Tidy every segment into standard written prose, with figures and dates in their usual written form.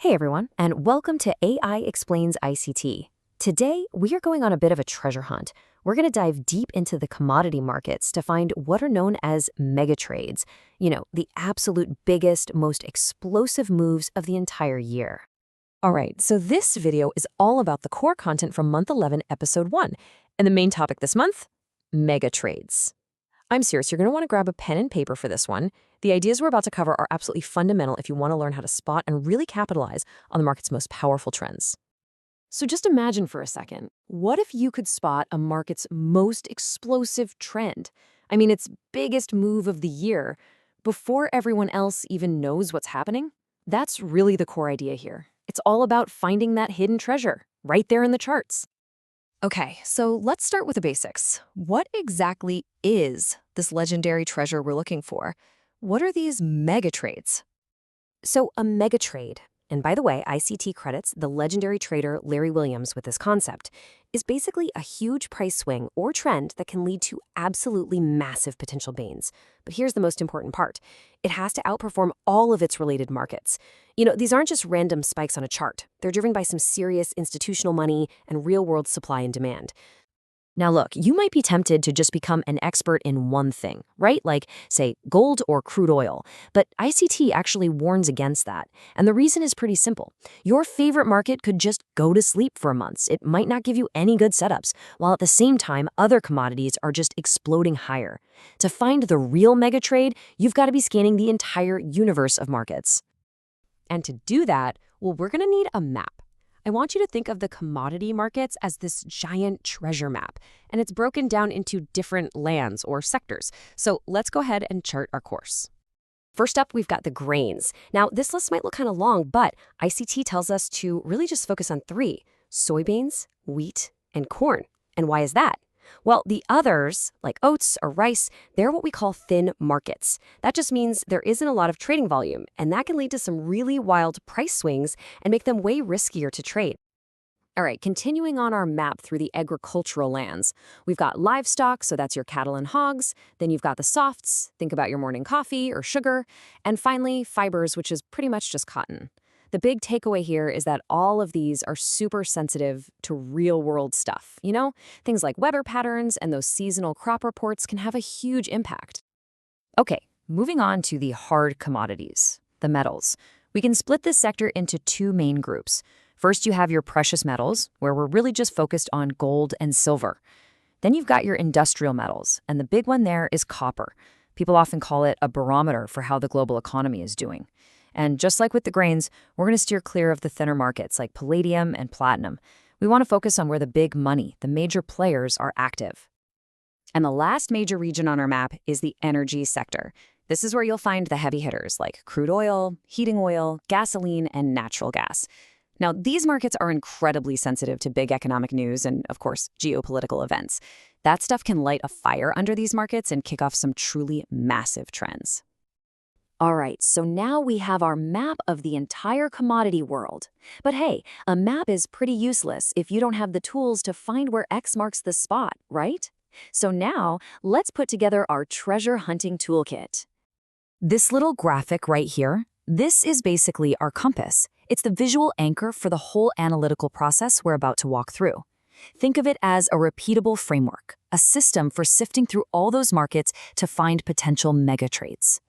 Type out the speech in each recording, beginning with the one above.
Hey everyone, and welcome to AI Explains ICT. Today, we are going on a bit of a treasure hunt. We're going to dive deep into the commodity markets to find what are known as mega trades, the absolute biggest, most explosive moves of the entire year. All right, so this video is all about the core content from month 11, episode 1. And the main topic this month? Mega trades. I'm serious, you're going to want to grab a pen and paper for this one. The ideas we're about to cover are absolutely fundamental if you want to learn how to spot and really capitalize on the market's most powerful trends. So just imagine for a second, what if you could spot a market's most explosive trend? I mean, its biggest move of the year, before everyone else even knows what's happening? That's really the core idea here. It's all about finding that hidden treasure, right there in the charts. Okay, so let's start with the basics. What exactly is this legendary treasure we're looking for? What are these mega trades? So a mega trade, and by the way, ICT credits the legendary trader Larry Williams with this concept, is basically a huge price swing or trend that can lead to absolutely massive potential gains. But here's the most important part. It has to outperform all of its related markets. These aren't just random spikes on a chart. They're driven by some serious institutional money and real-world supply and demand. Now look, you might be tempted to just become an expert in one thing, right? Like, say, gold or crude oil. But ICT actually warns against that. And the reason is pretty simple. Your favorite market could just go to sleep for months. It might not give you any good setups, while at the same time, other commodities are just exploding higher. To find the real mega trade, you've got to be scanning the entire universe of markets. And to do that, well, we're going to need a map. I want you to think of the commodity markets as this giant treasure map, and it's broken down into different lands or sectors. So let's go ahead and chart our course. First up, we've got the grains. Now, this list might look kind of long, but ICT tells us to really just focus on three: soybeans, wheat, and corn. And why is that? Well, the others, like oats or rice, they're what we call thin markets. That just means there isn't a lot of trading volume, and that can lead to some really wild price swings and make them way riskier to trade. All right, continuing on our map through the agricultural lands, we've got livestock, so that's your cattle and hogs. Then you've got the softs, think about your morning coffee or sugar. And finally, fibers, which is pretty much just cotton. The big takeaway here is that all of these are super sensitive to real-world stuff. Things like weather patterns and those seasonal crop reports can have a huge impact. Okay, moving on to the hard commodities, the metals. We can split this sector into two main groups. First, you have your precious metals, where we're really just focused on gold and silver. Then you've got your industrial metals, and the big one there is copper. People often call it a barometer for how the global economy is doing. And just like with the grains, we're going to steer clear of the thinner markets like palladium and platinum. We want to focus on where the big money, the major players, are active. And the last major region on our map is the energy sector. This is where you'll find the heavy hitters like crude oil, heating oil, gasoline, and natural gas. Now, these markets are incredibly sensitive to big economic news and, of course, geopolitical events. That stuff can light a fire under these markets and kick off some truly massive trends. All right, so now we have our map of the entire commodity world. But hey, a map is pretty useless if you don't have the tools to find where X marks the spot, right? So now, let's put together our treasure hunting toolkit. This little graphic right here, this is basically our compass. It's the visual anchor for the whole analytical process we're about to walk through. Think of it as a repeatable framework, a system for sifting through all those markets to find potential mega trades.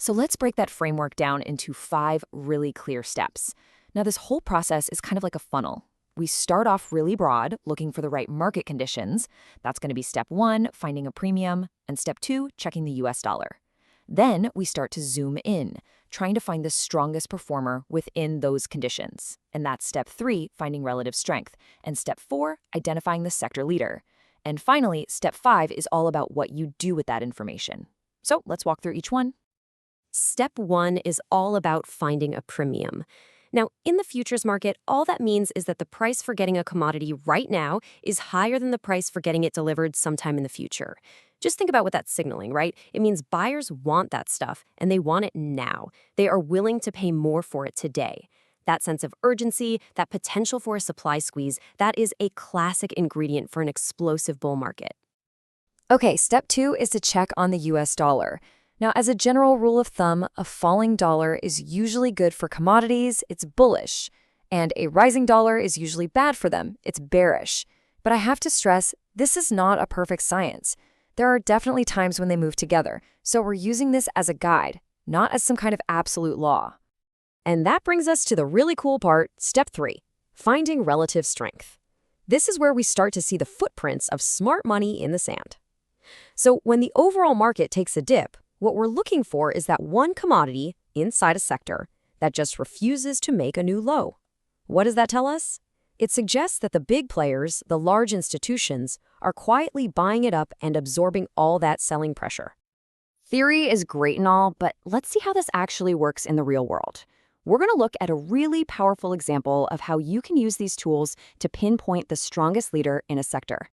So let's break that framework down into 5 really clear steps. Now, this whole process is kind of like a funnel. We start off really broad, looking for the right market conditions. That's going to be step 1, finding a premium, and step 2, checking the US dollar. Then we start to zoom in, trying to find the strongest performer within those conditions. And that's step 3, finding relative strength. And step 4, identifying the sector leader. And finally, step 5 is all about what you do with that information. So let's walk through each one. Step 1 is all about finding a premium. Now, in the futures market, all that means is that the price for getting a commodity right now is higher than the price for getting it delivered sometime in the future. Just think about what that's signaling, right? It means buyers want that stuff, and they want it now. They are willing to pay more for it today. That sense of urgency, that potential for a supply squeeze, that is a classic ingredient for an explosive bull market. Okay, step 2 is to check on the US dollar. Now, as a general rule of thumb, a falling dollar is usually good for commodities, it's bullish, and a rising dollar is usually bad for them, it's bearish. But I have to stress, this is not a perfect science. There are definitely times when they move together, so we're using this as a guide, not as some kind of absolute law. And that brings us to the really cool part, step 3, finding relative strength. This is where we start to see the footprints of smart money in the sand. So when the overall market takes a dip, what we're looking for is that one commodity inside a sector that just refuses to make a new low. What does that tell us? It suggests that the big players, the large institutions, are quietly buying it up and absorbing all that selling pressure. Theory is great and all, but let's see how this actually works in the real world. We're going to look at a really powerful example of how you can use these tools to pinpoint the strongest leader in a sector.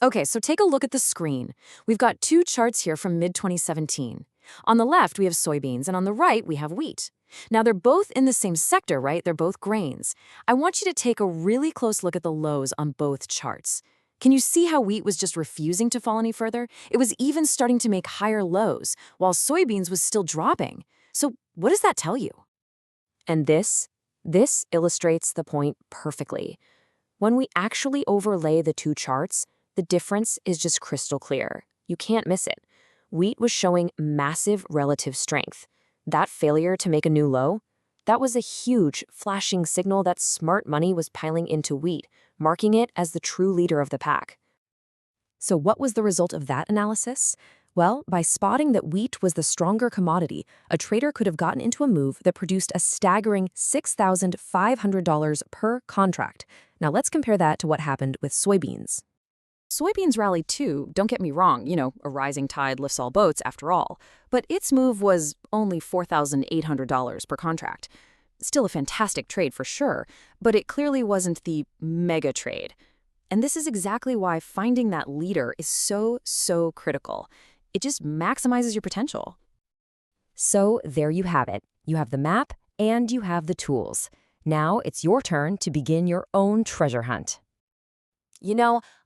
Okay, so take a look at the screen. We've got two charts here from mid-2017. On the left, we have soybeans, and on the right, we have wheat. Now, they're both in the same sector, right? They're both grains. I want you to take a really close look at the lows on both charts. Can you see how wheat was just refusing to fall any further? It was even starting to make higher lows, while soybeans was still dropping. So what does that tell you? And this illustrates the point perfectly. When we actually overlay the two charts, the difference is just crystal clear. You can't miss it. Wheat was showing massive relative strength. That failure to make a new low, that was a huge, flashing signal that smart money was piling into wheat, marking it as the true leader of the pack. So what was the result of that analysis? Well, by spotting that wheat was the stronger commodity, a trader could have gotten into a move that produced a staggering $6,500 per contract. Now let's compare that to what happened with soybeans. Soybeans rallied too, don't get me wrong, a rising tide lifts all boats after all, but its move was only $4,800 per contract. Still a fantastic trade for sure, but it clearly wasn't the mega trade. And this is exactly why finding that leader is so critical. It just maximizes your potential. So there you have it. You have the map and you have the tools. Now it's your turn to begin your own treasure hunt.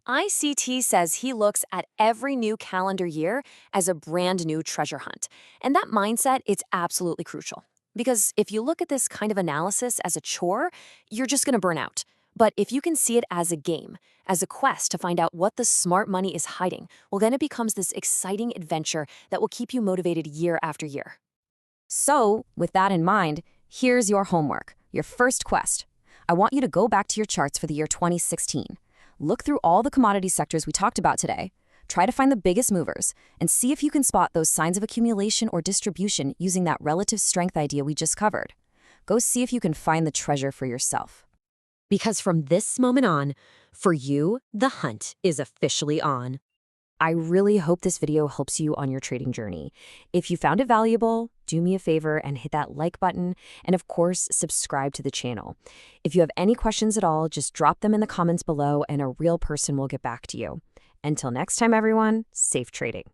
ICT says he looks at every new calendar year as a brand new treasure hunt. And that mindset, it's absolutely crucial. Because if you look at this kind of analysis as a chore, you're just going to burn out. But if you can see it as a game, as a quest to find out what the smart money is hiding, well, then it becomes this exciting adventure that will keep you motivated year after year. So, with that in mind, here's your homework, your first quest. I want you to go back to your charts for the year 2016. Look through all the commodity sectors we talked about today. Try to find the biggest movers and see if you can spot those signs of accumulation or distribution using that relative strength idea we just covered. Go see if you can find the treasure for yourself. Because from this moment on, for you, the hunt is officially on. I really hope this video helps you on your trading journey. If you found it valuable, do me a favor and hit that like button, and of course, subscribe to the channel. If you have any questions at all, just drop them in the comments below and a real person will get back to you. Until next time, everyone, safe trading.